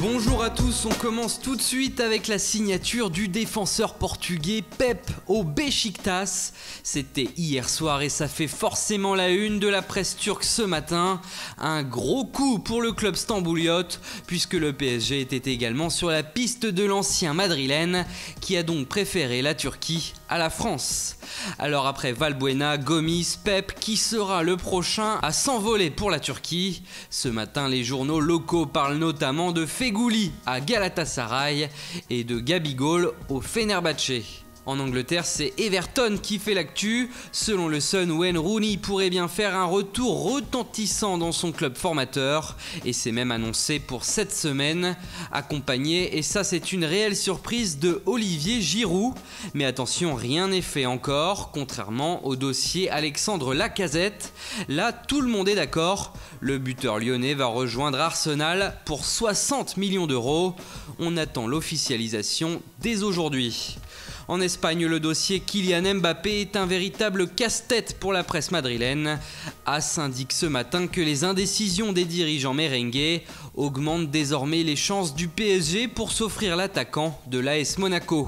Bonjour à tous, on commence tout de suite avec la signature du défenseur portugais Pep au Beşiktaş. C'était hier soir et ça fait forcément la une de la presse turque ce matin. Un gros coup pour le club stambouliote puisque le PSG était également sur la piste de l'ancien madrilène qui a donc préféré la Turquie à la France. Alors après Valbuena, Gomis, Pep, qui sera le prochain à s'envoler pour la Turquie? Ce matin, les journaux locaux parlent notamment de Feghouli à Galatasaray et de Gabigol au Fenerbahçe. En Angleterre, c'est Everton qui fait l'actu. Selon le Sun, Wayne Rooney pourrait bien faire un retour retentissant dans son club formateur. Et c'est même annoncé pour cette semaine, accompagné, et ça c'est une réelle surprise, de Olivier Giroud. Mais attention, rien n'est fait encore, contrairement au dossier Alexandre Lacazette. Là, tout le monde est d'accord. Le buteur lyonnais va rejoindre Arsenal pour 60 millions d'euros. On attend l'officialisation dès aujourd'hui. En Espagne, le dossier Kylian Mbappé est un véritable casse-tête pour la presse madrilène. AS indique ce matin que les indécisions des dirigeants merengues augmentent désormais les chances du PSG pour s'offrir l'attaquant de l'AS Monaco.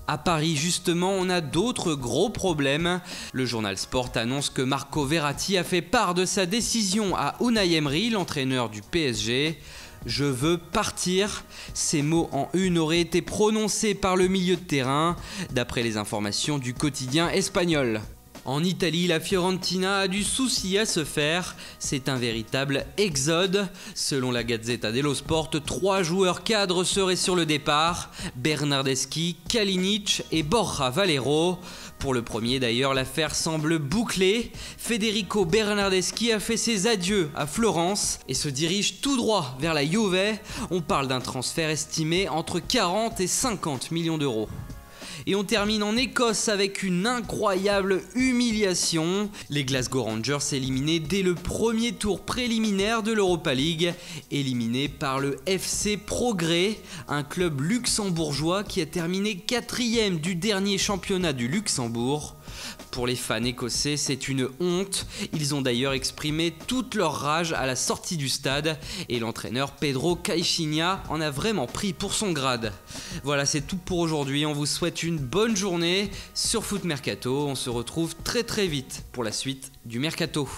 À Paris, justement, on a d'autres gros problèmes. Le journal Sport annonce que Marco Verratti a fait part de sa décision à Unai Emery, l'entraîneur du PSG. « Je veux partir ». Ces mots en une auraient été prononcés par le milieu de terrain, d'après les informations du quotidien espagnol. En Italie, la Fiorentina a du souci à se faire. C'est un véritable exode. Selon la Gazzetta dello Sport, 3 joueurs cadres seraient sur le départ: Bernardeschi, Kalinic et Borja Valero. Pour le premier d'ailleurs, l'affaire semble bouclée. Federico Bernardeschi a fait ses adieux à Florence et se dirige tout droit vers la Juve. On parle d'un transfert estimé entre 40 et 50 millions d'euros. Et on termine en Écosse avec une incroyable humiliation. Les Glasgow Rangers éliminés dès le premier tour préliminaire de l'Europa League, éliminés par le FC Progrès, un club luxembourgeois qui a terminé 4e du dernier championnat du Luxembourg. Pour les fans écossais, c'est une honte. Ils ont d'ailleurs exprimé toute leur rage à la sortie du stade et l'entraîneur Pedro Caixinha en a vraiment pris pour son grade. Voilà, c'est tout pour aujourd'hui. On vous souhaite une bonne journée sur Foot Mercato. On se retrouve très vite pour la suite du Mercato.